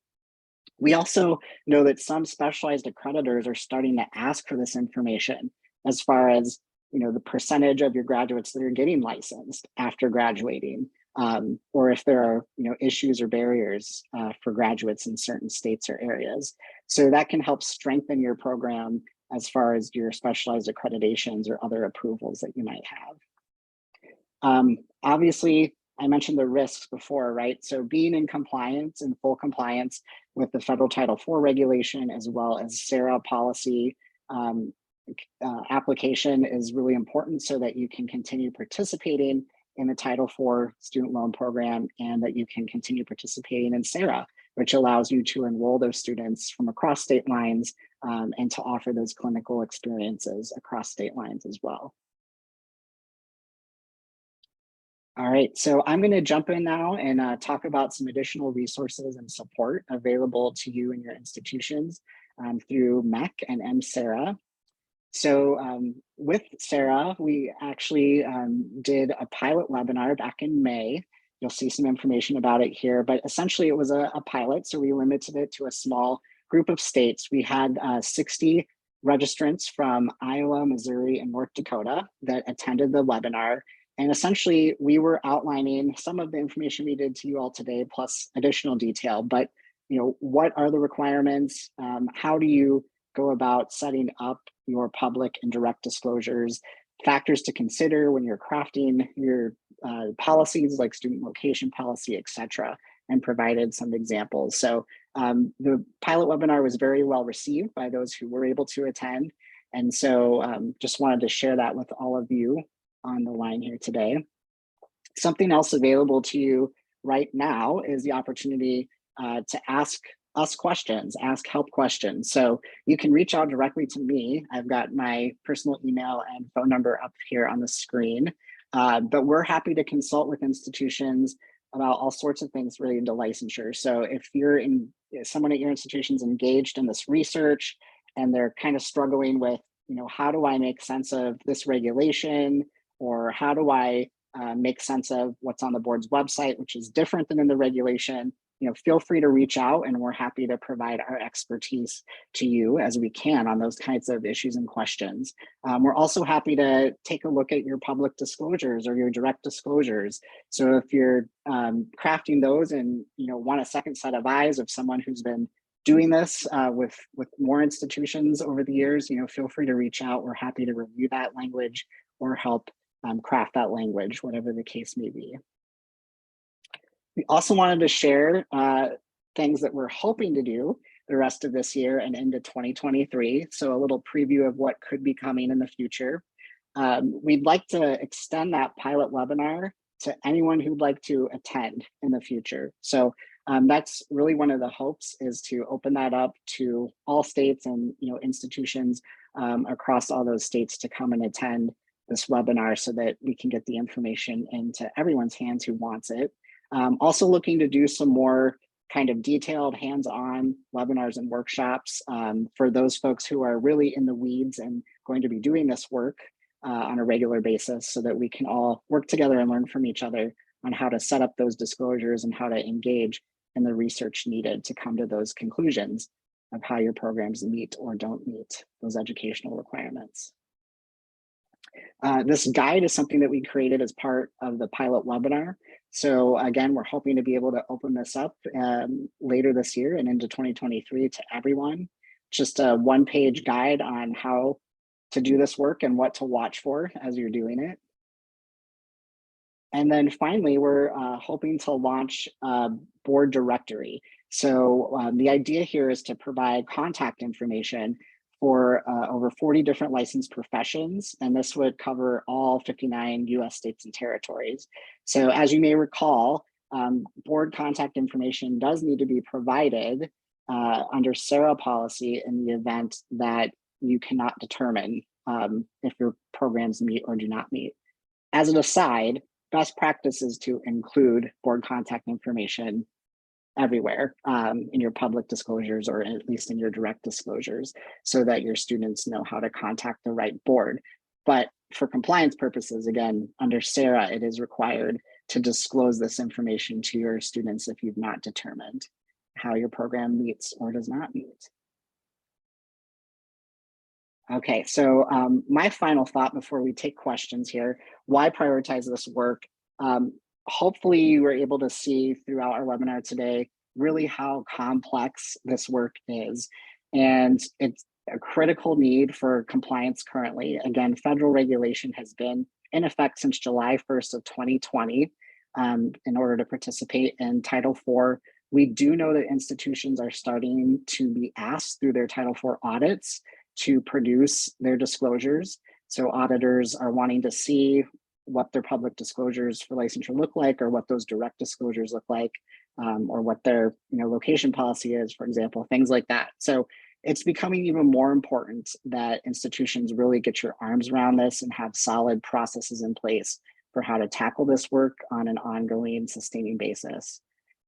Speaker 3: We also know that some specialized accreditors are starting to ask for this information as far as, the percentage of your graduates that are getting licensed after graduating, or if there are, issues or barriers for graduates in certain states or areas. So that can help strengthen your program as far as your specialized accreditations or other approvals that you might have. Obviously, I mentioned the risks before, right? So being in compliance, in full compliance with the federal Title IV regulation, as well as SARA policy application is really important so that you can continue participating in the Title IV student loan program and that you can continue participating in SARA, which allows you to enroll those students from across state lines and to offer those clinical experiences across state lines as well. All right, so I'm going to jump in now and talk about some additional resources and support available to you and your institutions through MEHC and M-SARA. So with SARA, we actually did a pilot webinar back in May. You'll see some information about it here, but essentially it was a pilot, so we limited it to a small group of states. We had 60 registrants from Iowa, Missouri, and North Dakota that attended the webinar. And essentially, we were outlining some of the information we did to you all today, plus additional detail. But what are the requirements? How do you go about setting up your public and direct disclosures? Factors to consider when you're crafting your policies, like student location policy, et cetera, and provided some examples. So the pilot webinar was very well received by those who were able to attend. And so just wanted to share that with all of you on the line here today. Something else available to you right now is the opportunity to ask us questions, ask help questions. So you can reach out directly to me. I've got my personal email and phone number up here on the screen, but we're happy to consult with institutions about all sorts of things related to licensure. So if someone at your institution's engaged in this research and they're kind of struggling with, how do I make sense of this regulation? Or how do I make sense of what's on the board's website, which is different than in the regulation? Feel free to reach out and we're happy to provide our expertise to you as we can on those kinds of issues and questions. We're also happy to take a look at your public disclosures or your direct disclosures. So if you're crafting those and want a second set of eyes of someone who's been doing this with more institutions over the years, feel free to reach out. We're happy to review that language or help craft that language, whatever the case may be. We also wanted to share things that we're hoping to do the rest of this year and into 2023. So a little preview of what could be coming in the future. We'd like to extend that pilot webinar to anyone who'd like to attend in the future. So that's really one of the hopes, is to open that up to all states and institutions across all those states to come and attend this webinar so that we can get the information into everyone's hands who wants it. Also looking to do some more kind of detailed hands-on webinars and workshops for those folks who are really in the weeds and going to be doing this work on a regular basis, so that we can all work together and learn from each other on how to set up those disclosures and how to engage in the research needed to come to those conclusions of how your programs meet or don't meet those educational requirements. This guide is something that we created as part of the pilot webinar. So again, we're hoping to be able to open this up later this year and into 2023 to everyone. Just a one-page guide on how to do this work and what to watch for as you're doing it. And then finally, we're hoping to launch a board directory. So the idea here is to provide contact information for over 40 different licensed professions, and this would cover all 59 US states and territories. So as you may recall, board contact information does need to be provided under SARA policy in the event that you cannot determine if your programs meet or do not meet. As an aside, best practice is to include board contact information everywhere in your public disclosures, or at least in your direct disclosures, so that your students know how to contact the right board. But for compliance purposes, again, under SARA, it is required to disclose this information to your students if you've not determined how your program meets or does not meet. Okay, so my final thought before we take questions here: why prioritize this work? Hopefully you were able to see throughout our webinar today really how complex this work is. And it's a critical need for compliance currently. Again, federal regulation has been in effect since July 1st of 2020 in order to participate in Title IV. We do know that institutions are starting to be asked through their Title IV audits to produce their disclosures. So auditors are wanting to see what their public disclosures for licensure look like, or what those direct disclosures look like, or what their location policy is, for example, things like that. So it's becoming even more important that institutions really get your arms around this and have solid processes in place for how to tackle this work on an ongoing, sustaining basis.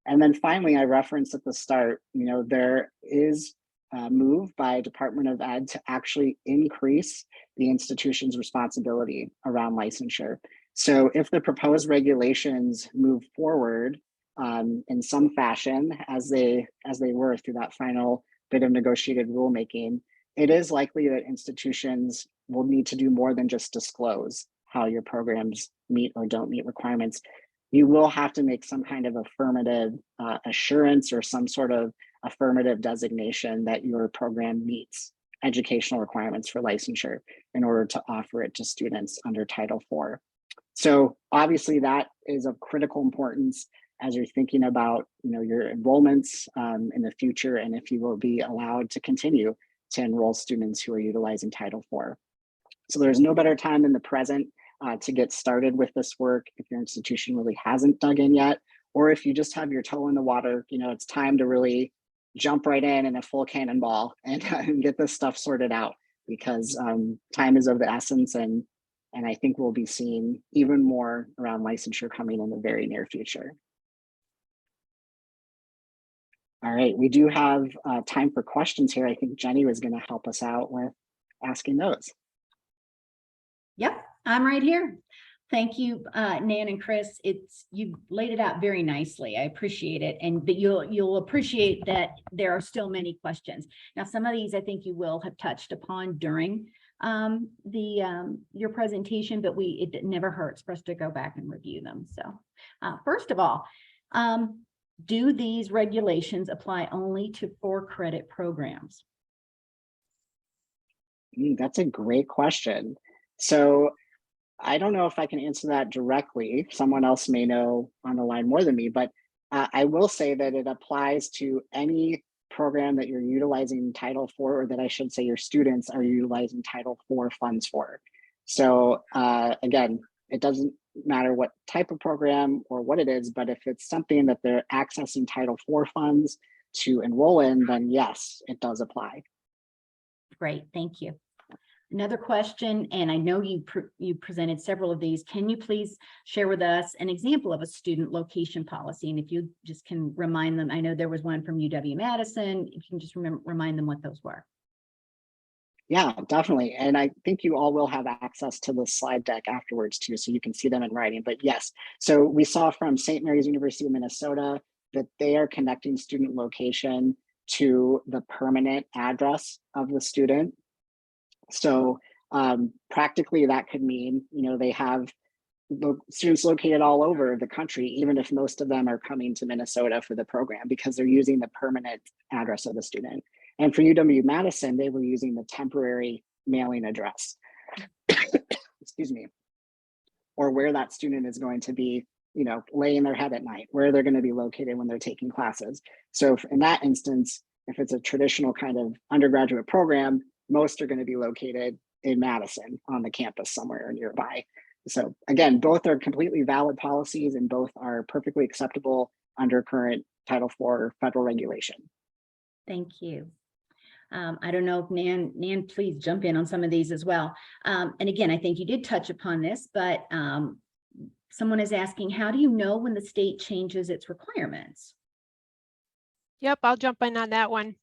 Speaker 3: And then finally, I referenced at the start, there is a move by Department of Ed to actually increase the institution's responsibility around licensure. So if the proposed regulations move forward in some fashion, as they were through that final bit of negotiated rulemaking, it is likely that institutions will need to do more than just disclose how your programs meet or don't meet requirements. You will have to make some kind of affirmative assurance or some sort of affirmative designation that your program meets educational requirements for licensure in order to offer it to students under Title IV. So obviously that is of critical importance as you're thinking about your enrollments in the future, and if you will be allowed to continue to enroll students who are utilizing Title IV. So there's no better time than the present to get started with this work if your institution really hasn't dug in yet, or if you just have your toe in the water. It's time to really jump right in a full cannonball and get this stuff sorted out, because time is of the essence, and I think we'll be seeing even more around licensure coming in the very near future. All right, we do have time for questions here. I think Jenny was going to help us out with asking those.
Speaker 1: Yep, I'm right here. Thank you, Nan and Chris. You laid it out very nicely. I appreciate it, and but you'll appreciate that there are still many questions. Now, some of these I think you will have touched upon during your presentation, but it never hurts for us to go back and review them. So, first of all, do these regulations apply only to 4-credit programs?
Speaker 3: That's a great question. So I don't know if I can answer that directly. Someone else may know on the line more than me, but I will say that it applies to any program that you're utilizing Title IV, or that I should say your students are utilizing Title IV funds for. So again, it doesn't matter what type of program or what it is, but if it's something that they're accessing Title IV funds to enroll in, then yes, it does apply.
Speaker 1: Great, thank you. Another question, and I know you presented several of these. Can you please share with us an example of a student location policy? And if you just can remind them, I know there was one from UW-Madison, if you can just remind them what those were.
Speaker 3: Yeah, definitely. And I think you all will have access to the slide deck afterwards too, so you can see them in writing. But yes, so we saw from St. Mary's University of Minnesota that they are connecting student location to the permanent address of the student. So practically that could mean, they have students located all over the country, even if most of them are coming to Minnesota for the program, because they're using the permanent address of the student. And for UW-Madison, they were using the temporary mailing address, excuse me, or where that student is going to be, laying their head at night, where they're going to be located when they're taking classes. So in that instance, if it's a traditional kind of undergraduate program, most are going to be located in Madison on the campus somewhere nearby. So again, both are completely valid policies and both are perfectly acceptable under current Title IV federal regulation.
Speaker 1: Thank you. I don't know if Nan, please jump in on some of these as well. And again, I think you did touch upon this, but someone is asking, how do you know when the state changes its requirements?
Speaker 2: Yep, I'll jump in on that one.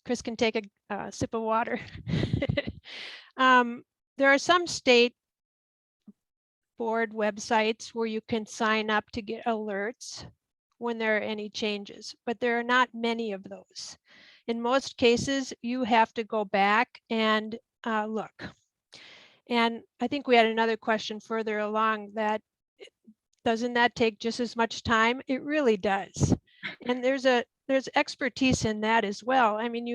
Speaker 2: Chris can take a sip of water. There are some state board websites where you can sign up to get alerts when there are any changes, but there are not many of those. In most cases, you have to go back and look. And I think we had another question further along that, doesn't that take just as much time? It really does. And there's expertise in that as well. I mean,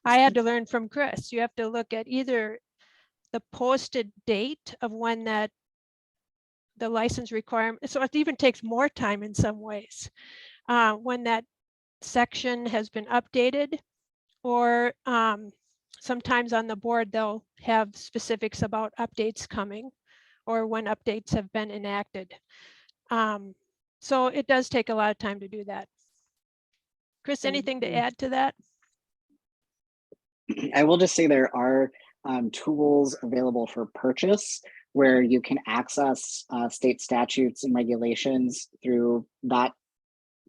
Speaker 2: I had to learn from Chris. You have to look at either the posted date of when the license requirement, so it even takes more time in some ways, when that section has been updated, or sometimes on the board, they'll have specifics about updates coming or when updates have been enacted. So it does take a lot of time to do that. Chris, anything to add to that?
Speaker 3: I will just say there are tools available for purchase where you can access state statutes and regulations through that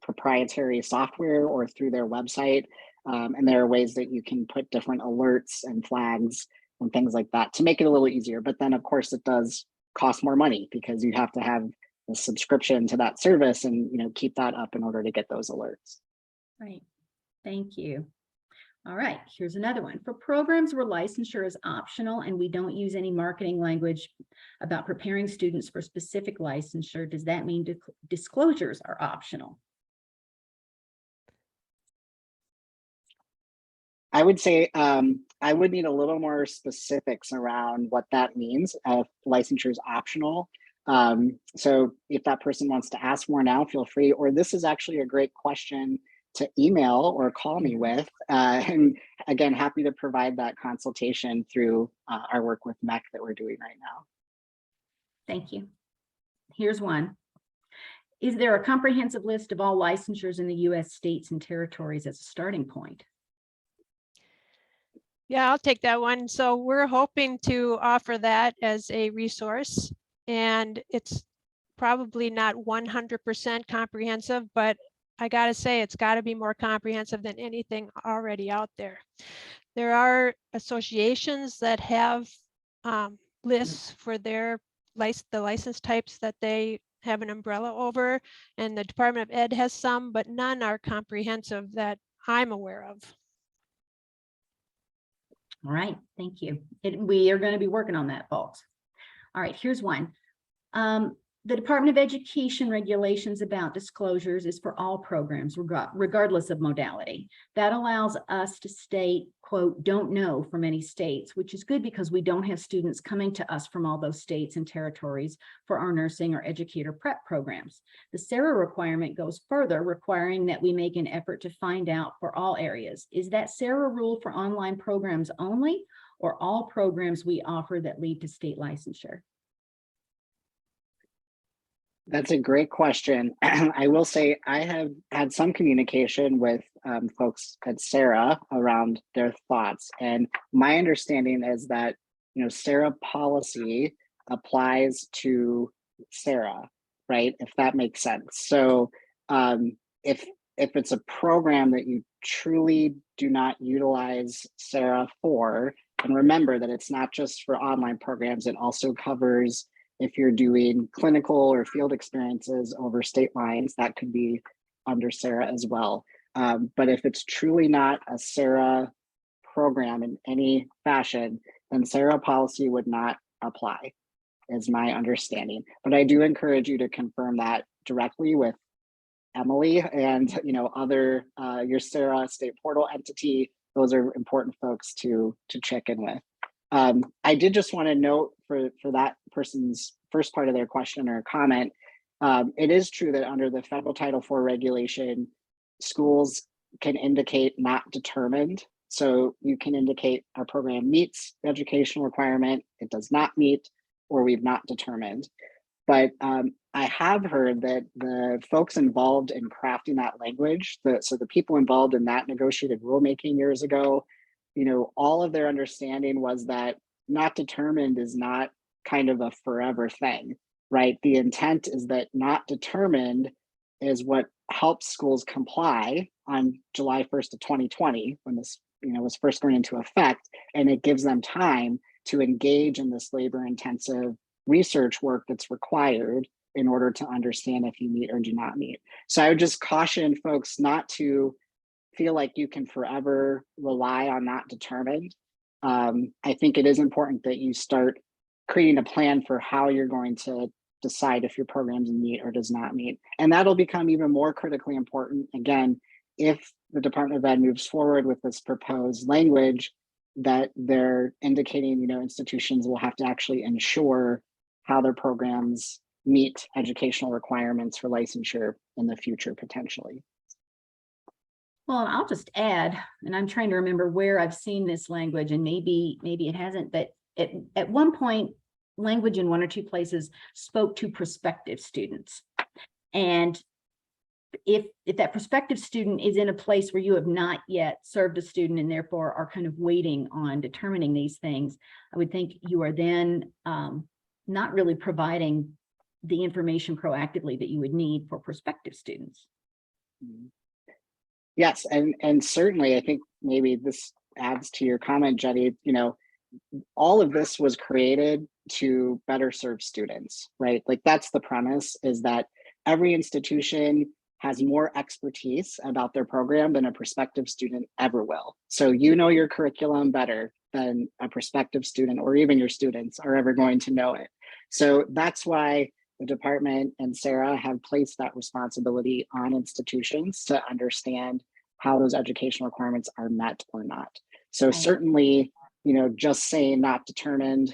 Speaker 3: proprietary software or through their website. And there are ways that you can put different alerts and flags and things like that to make it a little easier. But then, of course, it does cost more money because you have to have a subscription to that service and keep that up in order to get those alerts.
Speaker 1: Right. Thank you. All right, here's another one. For programs where licensure is optional and we don't use any marketing language about preparing students for specific licensure, does that mean disclosures are optional?
Speaker 3: I would say I would need a little more specifics around what that means if licensure is optional. So if that person wants to ask more now, feel free, or this is actually a great question to email or call me with. And again, happy to provide that consultation through our work with MHEC that we're doing right now.
Speaker 1: Thank you. Here's one. Is there a comprehensive list of all licensures in the U.S. states and territories as a starting point?
Speaker 2: Yeah, I'll take that one. So we're hoping to offer that as a resource, and it's probably not 100% comprehensive, but I gotta say, it's gotta be more comprehensive than anything already out there. There are associations that have lists for the license types that they have an umbrella over, and the Department of Ed has some, but none are comprehensive that I'm aware of.
Speaker 1: All right, thank you. We are going to be working on that, folks. All right, here's one. The Department of Education regulations about disclosures is for all programs, regardless of modality. That allows us to state, quote, don't know for many states, which is good because we don't have students coming to us from all those states and territories for our nursing or educator prep programs. The SARA requirement goes further, requiring that we make an effort to find out for all areas. Is that SARA rule for online programs only, or all programs we offer that lead to state licensure?
Speaker 3: That's a great question. I will say I have had some communication with folks at SARA around their thoughts. And my understanding is that, SARA policy applies to SARA, right? If that makes sense. So if it's a program that you truly do not utilize SARA for, and remember that it's not just for online programs, it also covers if you're doing clinical or field experiences over state lines, that could be under SARA as well. But if it's truly not a SARA program in any fashion, then SARA policy would not apply, is my understanding. But I do encourage you to confirm that directly with Emily and other your SARA state portal entity. Those are important folks to check in with. I did just want to note for that person's first part of their question or comment, it is true that under the federal Title IV regulation, schools can indicate not determined. So you can indicate our program meets the educational requirement, it does not meet, or we've not determined. But I have heard that the folks involved in crafting that language, so the people involved in that negotiated rulemaking years ago, all of their understanding was that not determined is not kind of a forever thing, right? The intent is that not determined is what helps schools comply on July 1st of 2020, when this was first going into effect, and it gives them time to engage in this labor-intensive research work that's required in order to understand if you meet or do not meet. So I would just caution folks not to feel like you can forever rely on not determined. I think it is important that you start creating a plan for how you're going to decide if your programs meet or does not meet. And that'll become even more critically important, again, if the Department of Ed moves forward with this proposed language that they're indicating, institutions will have to actually ensure how their programs meet educational requirements for licensure in the future, potentially.
Speaker 1: Well, I'll just add, and I'm trying to remember where I've seen this language, and maybe it hasn't, but at one point, language in one or two places spoke to prospective students. And if that prospective student is in a place where you have not yet served a student and therefore are kind of waiting on determining these things, I would think you are then not really providing the information proactively that you would need for prospective students.
Speaker 3: Yes, and certainly I think maybe this adds to your comment, Jenny, all of this was created to better serve students, right? Like that's the premise, is that every institution has more expertise about their program than a prospective student ever will. So your curriculum better than a prospective student or even your students are ever going to know it. So that's why the department and M-SARA have placed that responsibility on institutions to understand how those educational requirements are met or not. So certainly, just saying not determined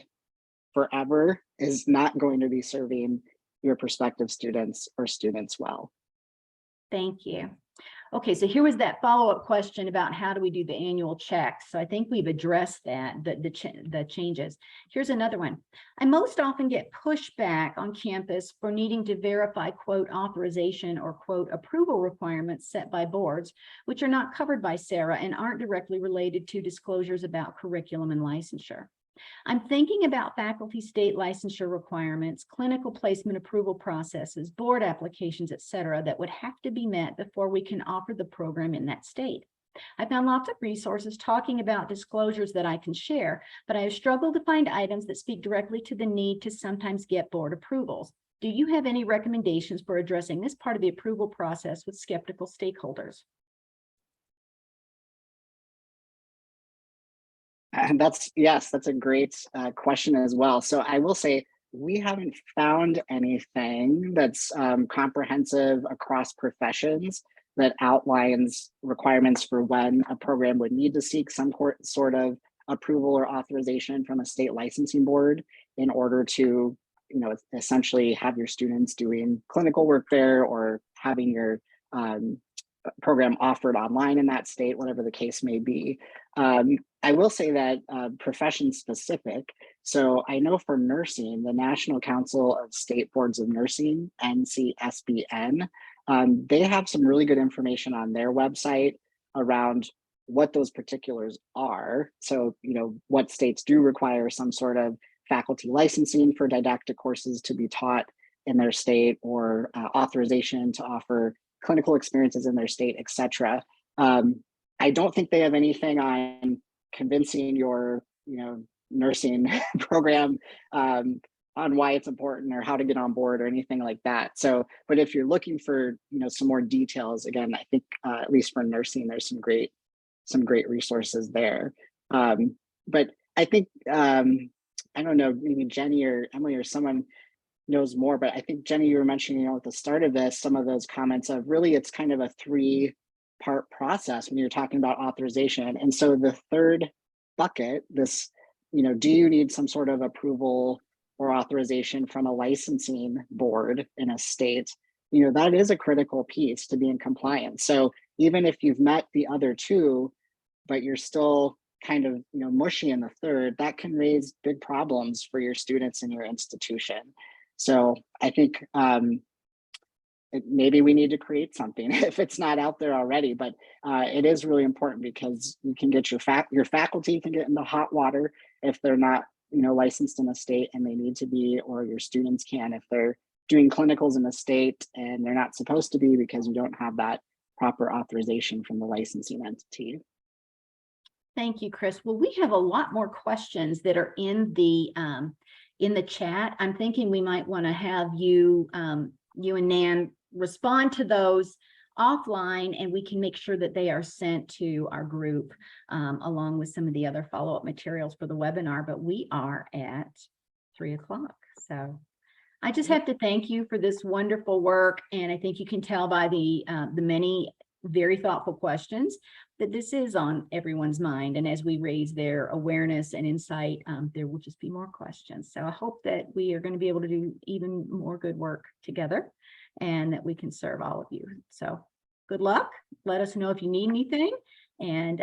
Speaker 3: forever is not going to be serving your prospective students or students well.
Speaker 1: Thank you. Okay, so here was that follow-up question about how do we do the annual checks. So I think we've addressed that, the changes. Here's another one. I most often get pushback on campus for needing to verify, quote, authorization or, quote, approval requirements set by boards, which are not covered by M-SARA and aren't directly related to disclosures about curriculum and licensure. I'm thinking about faculty state licensure requirements, clinical placement approval processes, board applications, et cetera, that would have to be met before we can offer the program in that state. I found lots of resources talking about disclosures that I can share, but I have struggled to find items that speak directly to the need to sometimes get board approvals. Do you have any recommendations for addressing this part of the approval process with skeptical stakeholders?
Speaker 3: And that's a great question as well. So I will say we haven't found anything that's comprehensive across professions that outlines requirements for when a program would need to seek some sort of approval or authorization from a state licensing board in order to, essentially have your students doing clinical work there or having your program offered online in that state, whatever the case may be. I will say that profession specific. So I know for nursing, the National Council of State Boards of Nursing, NCSBN, they have some really good information on their website around what those particulars are. So, what states do require some sort of faculty licensing for didactic courses to be taught in their state, or authorization to offer clinical experiences in their state, et cetera. I don't think they have anything on convincing your, nursing program on why it's important or how to get on board or anything like that. So, but if you're looking for, some more details, again, I think at least for nursing, there's some great resources there. But I think, I don't know, maybe Jenny or Emily or someone knows more, but I think Jenny, you were mentioning, at the start of this, some of those comments of really, it's kind of a 3-part process when you're talking about authorization. And so the third bucket, this, do you need some sort of approval or authorization from a licensing board in a state? That is a critical piece to be in compliance. So even if you've met the other two, but you're still kind of, mushy in the third, that can raise big problems for your students in your institution. So I think maybe we need to create something if it's not out there already. But it is really important because you can get your faculty can get in the hot water if they're not, licensed in a state and they need to be, or your students can if they're doing clinicals in a state and they're not supposed to be because you don't have that proper authorization from the licensing entity.
Speaker 1: Thank you, Chris. Well, we have a lot more questions that are in the chat. I'm thinking we might want to have you and Nan respond to those offline, and we can make sure that they are sent to our group along with some of the other follow-up materials for the webinar. But we are at 3 o'clock. So I just have to thank you for this wonderful work. And I think you can tell by the many very thoughtful questions that this is on everyone's mind. And as we raise their awareness and insight, there will just be more questions. So I hope that we are going to be able to do even more good work together and that we can serve all of you. So good luck. Let us know if you need anything, and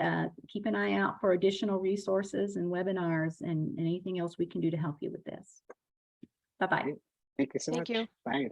Speaker 1: keep an eye out for additional resources and webinars and anything else we can do to help you with this. Bye-bye.
Speaker 3: Thank you so much.
Speaker 2: Thank you.
Speaker 3: Bye.